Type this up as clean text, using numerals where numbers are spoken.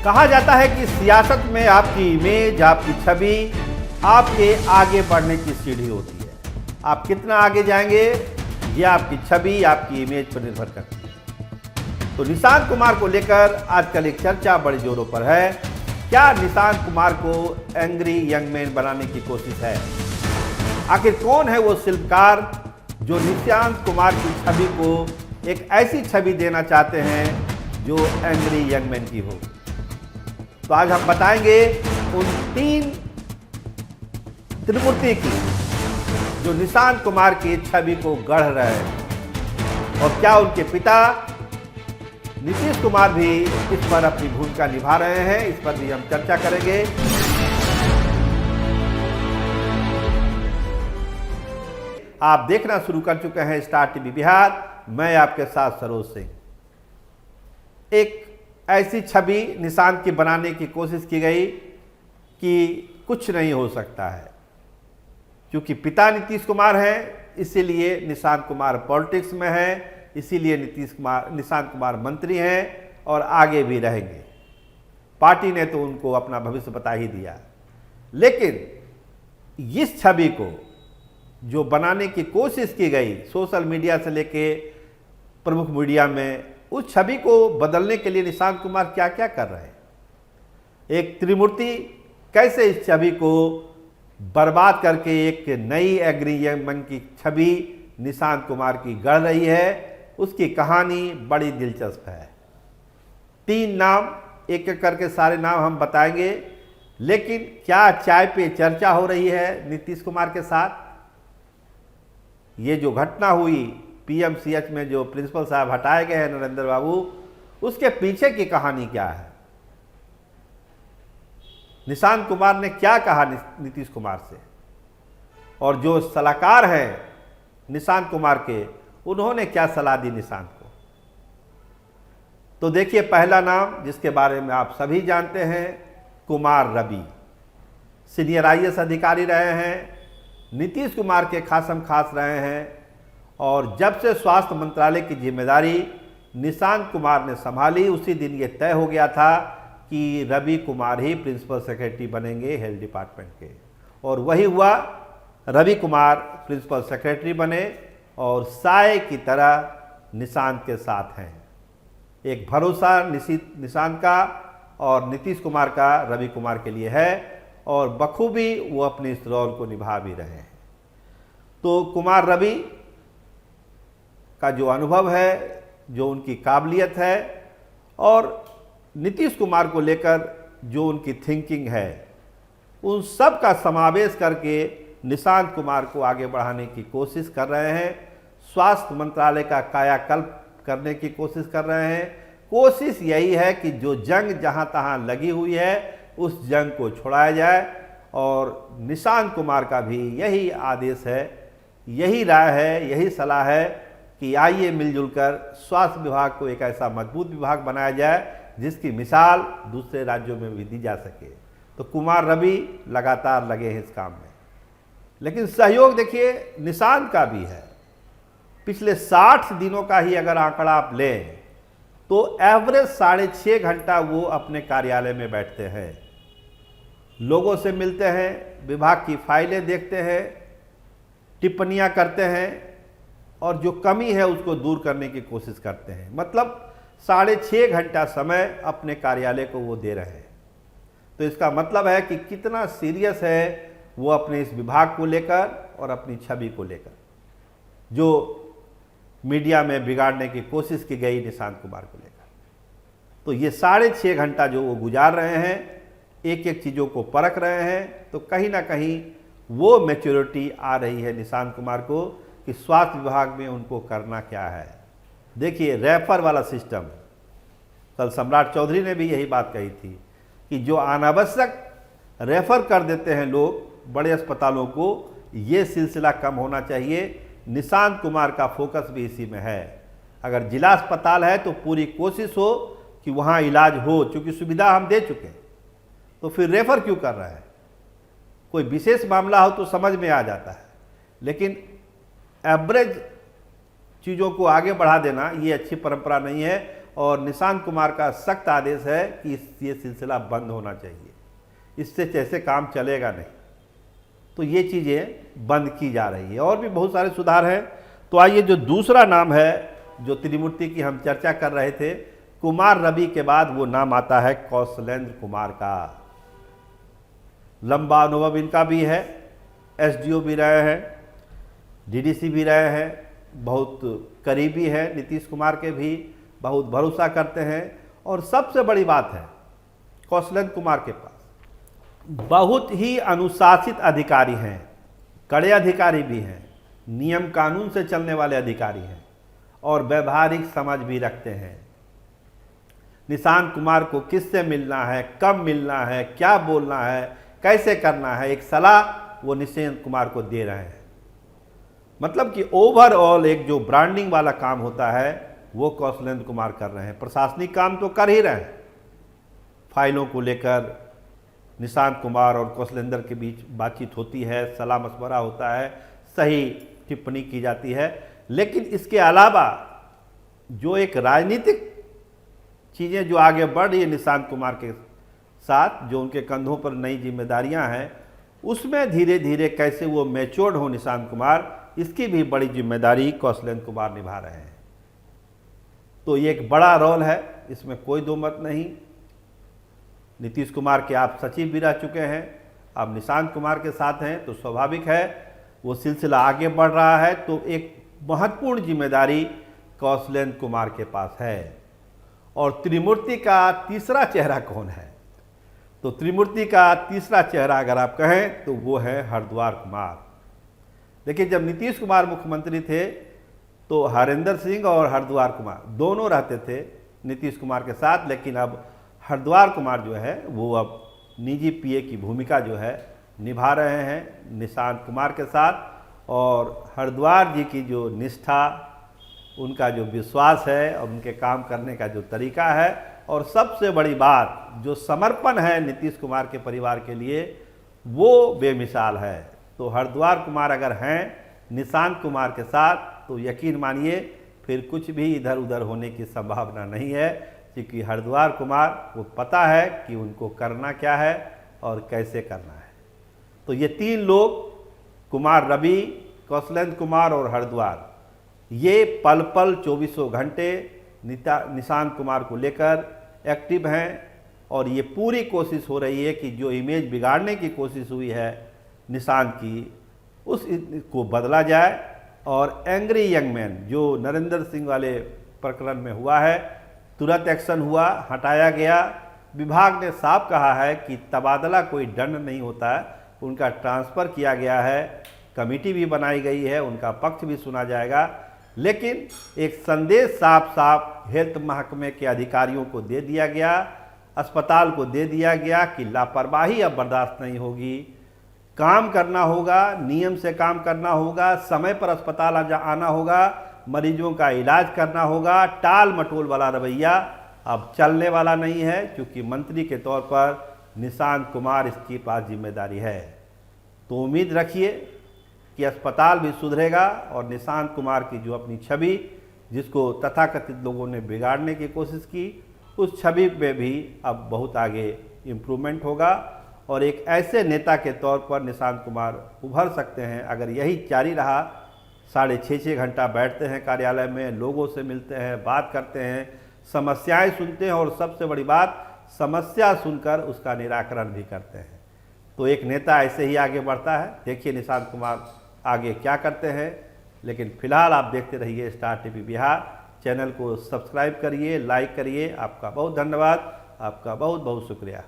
कहा जाता है कि सियासत में आपकी इमेज, आपकी छवि आपके आगे बढ़ने की सीढ़ी होती है। आप कितना आगे जाएंगे ये आपकी छवि, आपकी इमेज पर निर्भर करती है। तो निशांत कुमार को लेकर आजकल एक चर्चा बड़े जोरों पर है। क्या निशांत कुमार को एंग्री यंग मैन बनाने की कोशिश है? आखिर कौन है वो शिल्पकार जो निशांत कुमार की छवि को एक ऐसी छवि देना चाहते हैं जो एंग्री यंग मैन की हो? तो आज हम बताएंगे उन 3 त्रिमूर्ति की जो निशांत कुमार की छवि को गढ़ रहे हैं, और क्या उनके पिता नीतीश कुमार भी इस पर अपनी भूमिका निभा रहे हैं। इस पर भी हम चर्चा करेंगे। आप देखना शुरू कर चुके हैं स्टार टीवी बिहार। मैं आपके साथ सरोज सिंह। एक ऐसी छवि निशांत की बनाने की कोशिश की गई कि कुछ नहीं हो सकता है। क्योंकि पिता नीतीश कुमार हैं, इसीलिए निशांत कुमार पॉलिटिक्स में है, इसीलिए निशांत कुमार मंत्री हैं और आगे भी रहेंगे। पार्टी ने तो उनको अपना भविष्य बता ही दिया। लेकिन इस छवि को जो बनाने की कोशिश की गई सोशल मीडिया से लेके प्रमुख मीडिया में, उस छवि को बदलने के लिए निशांत कुमार क्या क्या कर रहे हैं। एक त्रिमूर्ति कैसे इस छवि को बर्बाद करके एक नई एंग्री यंग मैन की छवि निशांत कुमार की गढ़ रही है, उसकी कहानी बड़ी दिलचस्प है। 3 नाम, एक एक करके सारे नाम हम बताएंगे। लेकिन क्या चाय पे चर्चा हो रही है नीतीश कुमार के साथ? ये जो घटना हुई पीएमसीएच में, जो प्रिंसिपल साहब हटाए गए हैं नरेंद्र बाबू, उसके पीछे की कहानी क्या है? निशांत कुमार ने क्या कहा नीतीश कुमार से? और जो सलाहकार हैं निशांत कुमार के, उन्होंने क्या सलाह दी निशांत को? तो देखिए, पहला नाम जिसके बारे में आप सभी जानते हैं, कुमार रवि। सीनियर आईएएस अधिकारी रहे हैं, नीतीश कुमार के खासम खास रहे हैं, और जब से स्वास्थ्य मंत्रालय की जिम्मेदारी निशांत कुमार ने संभाली, उसी दिन ये तय हो गया था कि रवि कुमार ही प्रिंसिपल सेक्रेटरी बनेंगे हेल्थ डिपार्टमेंट के। और वही हुआ, रवि कुमार प्रिंसिपल सेक्रेटरी बने और साए की तरह निशांत के साथ हैं। एक भरोसा निशांत का और नीतीश कुमार का रवि कुमार के लिए है, और बखूबी वो अपने इस रोल को निभा भी रहे हैं। तो कुमार रवि का जो अनुभव है, जो उनकी काबिलियत है, और नीतीश कुमार को लेकर जो उनकी थिंकिंग है, उन सब का समावेश करके निशांत कुमार को आगे बढ़ाने की कोशिश कर रहे हैं। स्वास्थ्य मंत्रालय का कायाकल्प करने की कोशिश कर रहे हैं। कोशिश यही है कि जो जंग जहां तहां लगी हुई है, उस जंग को छुड़ाया जाए। और निशांत कुमार का भी यही आदेश है, यही राय है, यही सलाह है कि आइए मिलजुल कर स्वास्थ्य विभाग को एक ऐसा मजबूत विभाग बनाया जाए जिसकी मिसाल दूसरे राज्यों में भी दी जा सके। तो कुमार रवि लगातार लगे हैं इस काम में। लेकिन सहयोग देखिए निशांत का भी है। पिछले 60 दिनों का ही अगर आंकड़ा आप लें तो एवरेज 6.5 घंटा वो अपने कार्यालय में बैठते हैं, लोगों से मिलते हैं, विभाग की फाइलें देखते हैं, टिप्पणियां करते हैं, और जो कमी है उसको दूर करने की कोशिश करते हैं। मतलब 6.5 घंटा समय अपने कार्यालय को वो दे रहे हैं। तो इसका मतलब है कि कितना सीरियस है वो अपने इस विभाग को लेकर और अपनी छवि को लेकर, जो मीडिया में बिगाड़ने की कोशिश की गई निशांत कुमार को लेकर। तो ये 6.5 घंटा जो वो गुजार रहे हैं, एक एक चीज़ों को परख रहे हैं, तो कहीं ना कहीं वो मैच्योरिटी आ रही है निशांत कुमार को कि स्वास्थ्य विभाग में उनको करना क्या है। देखिए, रेफर वाला सिस्टम, कल सम्राट चौधरी ने भी यही बात कही थी कि जो अनावश्यक रेफर कर देते हैं लोग बड़े अस्पतालों को, ये सिलसिला कम होना चाहिए। निशांत कुमार का फोकस भी इसी में है। अगर जिला अस्पताल है तो पूरी कोशिश हो कि वहाँ इलाज हो, क्योंकि सुविधा हम दे चुके हैं, तो फिर रेफर क्यों कर रहा है? कोई विशेष मामला हो तो समझ में आ जाता है, लेकिन एवरेज चीज़ों को आगे बढ़ा देना ये अच्छी परंपरा नहीं है। और निशांत कुमार का सख्त आदेश है कि ये सिलसिला बंद होना चाहिए, इससे जैसे काम चलेगा नहीं। तो ये चीज़ें बंद की जा रही है और भी बहुत सारे सुधार हैं। तो आइए, जो दूसरा नाम है जो त्रिमूर्ति की हम चर्चा कर रहे थे, कुमार रवि के बाद वो नाम आता है कौशलेंद्र कुमार का। लंबा अनुभव इनका भी है, एसडीओ भी रहे हैं, डीडीसी भी रहे हैं, बहुत करीबी है नीतीश कुमार के भी, बहुत भरोसा करते हैं। और सबसे बड़ी बात है कौशलेंद्र कुमार के पास बहुत ही अनुशासित अधिकारी हैं, कड़े अधिकारी भी हैं, नियम कानून से चलने वाले अधिकारी हैं और व्यवहारिक समझ भी रखते हैं। निशांत कुमार को किससे मिलना है, कब मिलना है, क्या बोलना है, कैसे करना है, एक सलाह वो निशांत कुमार को दे रहे हैं। मतलब कि ओवरऑल एक जो ब्रांडिंग वाला काम होता है वो कौशलेंद्र कुमार कर रहे हैं। प्रशासनिक काम तो कर ही रहे हैं, फाइलों को लेकर निशांत कुमार और कौशलेंद्र के बीच बातचीत होती है, सलाह मशवरा होता है, सही टिप्पणी की जाती है। लेकिन इसके अलावा जो एक राजनीतिक चीज़ें जो आगे बढ़ रही है निशांत कुमार के साथ, जो उनके कंधों पर नई जिम्मेदारियां हैं, उसमें धीरे धीरे कैसे वो मैच्योर्ड हो निशांत कुमार, इसकी भी बड़ी जिम्मेदारी कौशलेंद्र कुमार निभा रहे हैं। तो ये एक बड़ा रोल है, इसमें कोई दो मत नहीं। नीतीश कुमार के आप सचिव भी रह चुके हैं, अब निशांत कुमार के साथ हैं, तो स्वाभाविक है वो सिलसिला आगे बढ़ रहा है। तो एक महत्वपूर्ण जिम्मेदारी कौशलेंद्र कुमार के पास है। और त्रिमूर्ति का तीसरा चेहरा कौन है? तो त्रिमूर्ति का तीसरा चेहरा अगर आप कहें तो वो है हरद्वार कुमार। देखिए, जब नीतीश कुमार मुख्यमंत्री थे तो हरेंद्र सिंह और हरद्वार कुमार दोनों रहते थे नीतीश कुमार के साथ, लेकिन अब हरद्वार कुमार जो है वो अब निजी पीए की भूमिका जो है निभा रहे हैं निशांत कुमार के साथ। और हरद्वार जी की जो निष्ठा, उनका जो विश्वास है और उनके काम करने का जो तरीका है, और सबसे बड़ी बात जो समर्पण है नीतीश कुमार के परिवार के लिए, वो बेमिसाल है। तो हरद्वार कुमार अगर हैं निशांत कुमार के साथ तो यकीन मानिए फिर कुछ भी इधर उधर होने की संभावना नहीं है, क्योंकि हरद्वार कुमार को पता है कि उनको करना क्या है और कैसे करना है। तो ये तीन लोग, कुमार रवि, कौशलेंद्र कुमार और हरद्वार, ये पल पल 24 घंटे निशांत कुमार को लेकर एक्टिव हैं। और ये पूरी कोशिश हो रही है कि जो इमेज बिगाड़ने की कोशिश हुई है निशांत की, उस को बदला जाए। और एंग्री यंग मैन जो नरेंद्र सिंह वाले प्रकरण में हुआ है, तुरंत एक्शन हुआ, हटाया गया। विभाग ने साफ कहा है कि तबादला कोई दंड नहीं होता है, उनका ट्रांसफ़र किया गया है, कमेटी भी बनाई गई है, उनका पक्ष भी सुना जाएगा। लेकिन एक संदेश साफ साफ हेल्थ महकमे के अधिकारियों को दे दिया गया, अस्पताल को दे दिया गया कि लापरवाही अब बर्दाश्त नहीं होगी, काम करना होगा, नियम से काम करना होगा, समय पर अस्पताल आना होगा, मरीजों का इलाज करना होगा। टाल मटोल वाला रवैया अब चलने वाला नहीं है, क्योंकि मंत्री के तौर पर निशांत कुमार इसकी पास जिम्मेदारी है। तो उम्मीद रखिए कि अस्पताल भी सुधरेगा और निशांत कुमार की जो अपनी छवि, जिसको तथाकथित लोगों ने बिगाड़ने की कोशिश की, उस छवि में भी अब बहुत आगे इम्प्रूवमेंट होगा। और एक ऐसे नेता के तौर पर निशांत कुमार उभर सकते हैं अगर यही जारी रहा। 6.5 घंटा बैठते हैं कार्यालय में, लोगों से मिलते हैं, बात करते हैं, समस्याएं सुनते हैं और सबसे बड़ी बात, समस्या सुनकर उसका निराकरण भी करते हैं। तो एक नेता ऐसे ही आगे बढ़ता है। देखिए निशांत कुमार आगे क्या करते हैं। लेकिन फिलहाल आप देखते रहिए स्टार टीवी बिहार। चैनल को सब्सक्राइब करिए, लाइक करिए। आपका बहुत धन्यवाद, आपका बहुत बहुत शुक्रिया।